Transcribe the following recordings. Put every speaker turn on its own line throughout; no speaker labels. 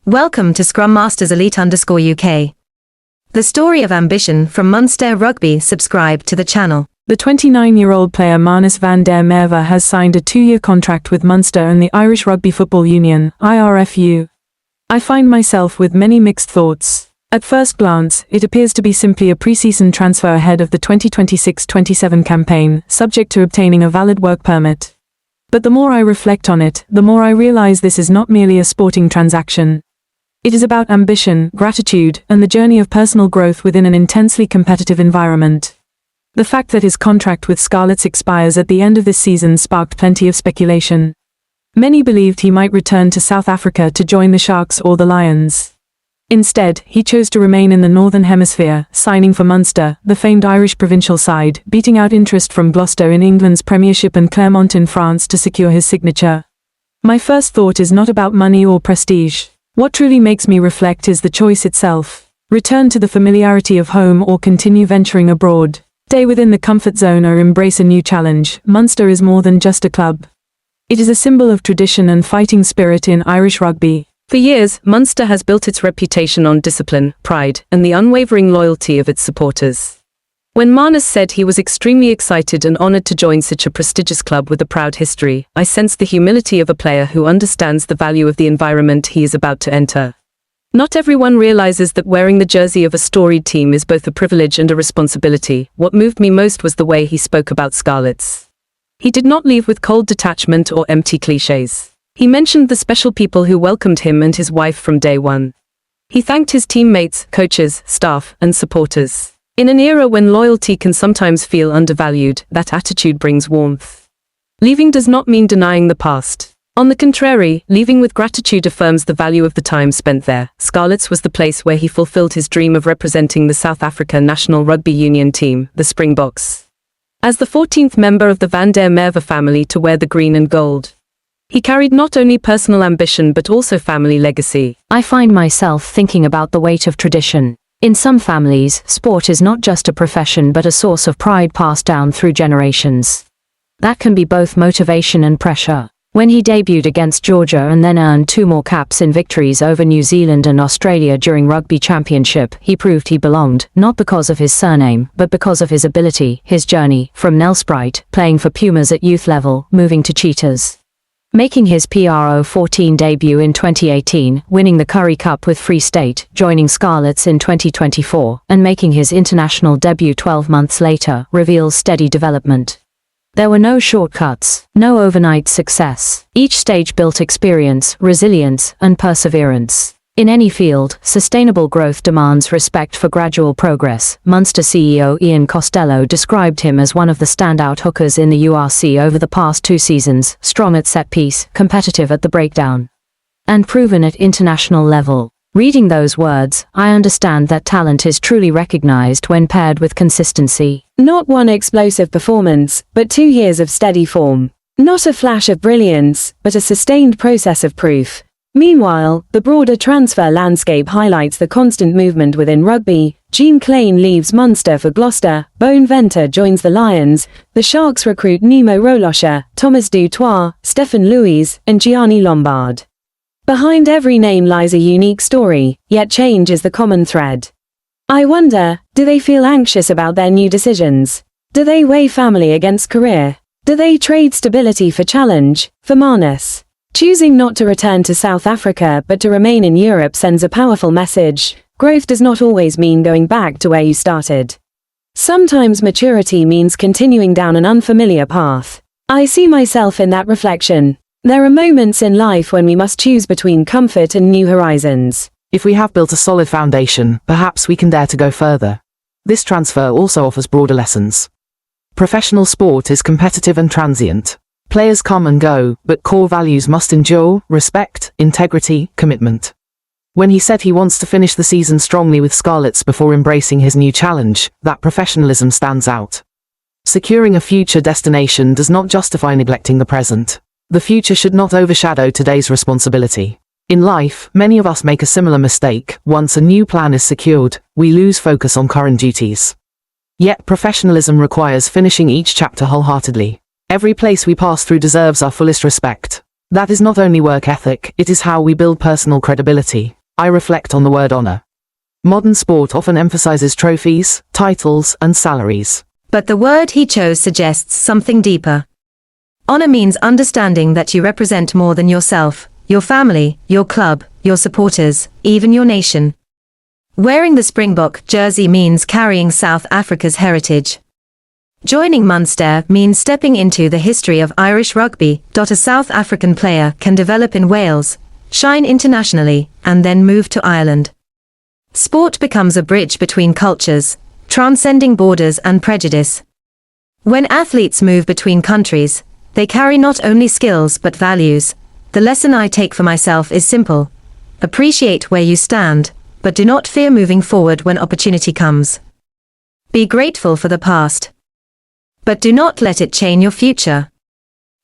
Welcome to Scrum Masters Elite_UK. The story of ambition from Munster Rugby. Subscribe to the channel.
The 29-year-old player Marnus Van der Merwe has signed a 2-year contract with Munster and the Irish Rugby Football Union, IRFU. I find myself with many mixed thoughts. At first glance, it appears to be simply a pre-season transfer ahead of the 2026-27 campaign, subject to obtaining a valid work permit. But the more I reflect on it, the more I realize this is not merely a sporting transaction. It is about ambition, gratitude, and the journey of personal growth within an intensely competitive environment. The fact that his contract with Scarlets expires at the end of this season sparked plenty of speculation. Many believed he might return to South Africa to join the Sharks or the Lions. Instead, he chose to remain in the Northern Hemisphere, signing for Munster, the famed Irish provincial side, beating out interest from Gloucester in England's Premiership and Clermont in France to secure his signature. My first thought is not about money or prestige. What truly makes me reflect is the choice itself. Return to the familiarity of home or continue venturing abroad. Stay within the comfort zone or embrace a new challenge. Munster is more than just a club. It is a symbol of tradition and fighting spirit in Irish rugby.
For years, Munster has built its reputation on discipline, pride, and the unwavering loyalty of its supporters. When Marnus said he was extremely excited and honoured to join such a prestigious club with a proud history, I sensed the humility of a player who understands the value of the environment he is about to enter. Not everyone realises that wearing the jersey of a storied team is both a privilege and a responsibility. What moved me most was the way he spoke about Scarlets. He did not leave with cold detachment or empty clichés. He mentioned the special people who welcomed him and his wife from day one. He thanked his teammates, coaches, staff, and supporters. In an era when loyalty can sometimes feel undervalued, that attitude brings warmth. Leaving does not mean denying the past. On the contrary, leaving with gratitude affirms the value of the time spent there. Scarlets was the place where he fulfilled his dream of representing the South Africa National Rugby Union team, the Springboks. As the 14th member of the Van der Merwe family to wear the green and gold, he carried not only personal ambition but also family legacy.
I find myself thinking about the weight of tradition. In some families, sport is not just a profession but a source of pride passed down through generations. That can be both motivation and pressure. When he debuted against Georgia and then earned 2 more caps in victories over New Zealand and Australia during Rugby Championship, he proved he belonged, not because of his surname, but because of his ability, his journey, from Nelspruit, playing for Pumas at youth level, moving to Cheetahs. Making his PRO14 debut in 2018, winning the Currie Cup with Free State, joining Scarlets in 2024, and making his international debut 12 months later, reveals steady development. There were no shortcuts, no overnight success. Each stage built experience, resilience, and perseverance. In any field, sustainable growth demands respect for gradual progress. Munster CEO Ian Costello described him as one of the standout hookers in the URC over the past 2 seasons, strong at set piece, competitive at the breakdown, and proven at international level. Reading those words, I understand that talent is truly recognized when paired with consistency.
Not one explosive performance, but 2 years of steady form. Not a flash of brilliance, but a sustained process of proof. Meanwhile, the broader transfer landscape highlights the constant movement within rugby. Jean Klein leaves Munster for Gloucester, Bone Venter joins the Lions, the Sharks recruit Nemo Rolosha, Thomas du Toit, Stefan Louise, and Gianni Lombard. Behind every name lies a unique story, yet change is the common thread. I wonder, do they feel anxious about their new decisions? Do they weigh family against career? Do they trade stability for challenge? For Marnus, choosing not to return to South Africa but to remain in Europe sends a powerful message. Growth does not always mean going back to where you started. Sometimes maturity means continuing down an unfamiliar path. I see myself in that reflection. There are moments in life when we must choose between comfort and new horizons.
If we have built a solid foundation, perhaps we can dare to go further. This transfer also offers broader lessons. Professional sport is competitive and transient. Players come and go, but core values must endure: respect, integrity, commitment. When he said he wants to finish the season strongly with Scarlets before embracing his new challenge, that professionalism stands out. Securing a future destination does not justify neglecting the present. The future should not overshadow today's responsibility. In life, many of us make a similar mistake. Once a new plan is secured, we lose focus on current duties. Yet professionalism requires finishing each chapter wholeheartedly. Every place we pass through deserves our fullest respect. That is not only work ethic, it is how we build personal credibility. I reflect on the word honor. Modern sport often emphasizes trophies, titles, and salaries.
But the word he chose suggests something deeper. Honor means understanding that you represent more than yourself, your family, your club, your supporters, even your nation. Wearing the Springbok jersey means carrying South Africa's heritage. Joining Munster means stepping into the history of Irish rugby. A South African player can develop in Wales, shine internationally, and then move to Ireland. Sport becomes a bridge between cultures, transcending borders and prejudice. When athletes move between countries, they carry not only skills but values. The lesson I take for myself is simple. Appreciate where you stand, but do not fear moving forward when opportunity comes. Be grateful for the past, but do not let it chain your future.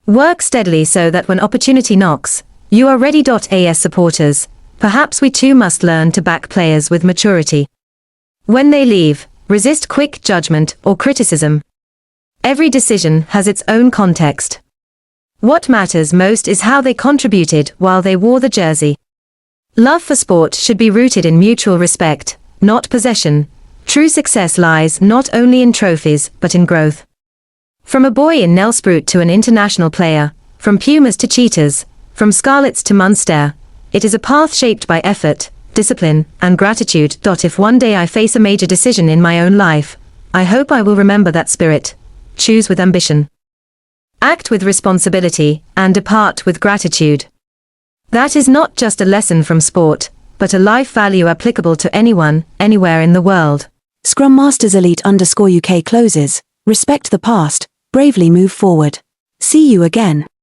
Work steadily so that when opportunity knocks, you are ready. As supporters, perhaps we too must learn to back players with maturity. When they leave, resist quick judgment or criticism. Every decision has its own context. What matters most is how they contributed while they wore the jersey. Love for sport should be rooted in mutual respect, not possession. True success lies not only in trophies but in growth. From a boy in Nelspruit to an international player, from Pumas to Cheetahs, from Scarlets to Munster, it is a path shaped by effort, discipline, and gratitude. If one day I face a major decision in my own life, I hope I will remember that spirit. Choose with ambition. Act with responsibility, and depart with gratitude. That is not just a lesson from sport, but a life value applicable to anyone, anywhere in the world.
Scrum Masters Elite _UK closes. Respect the past, bravely move forward. See you again.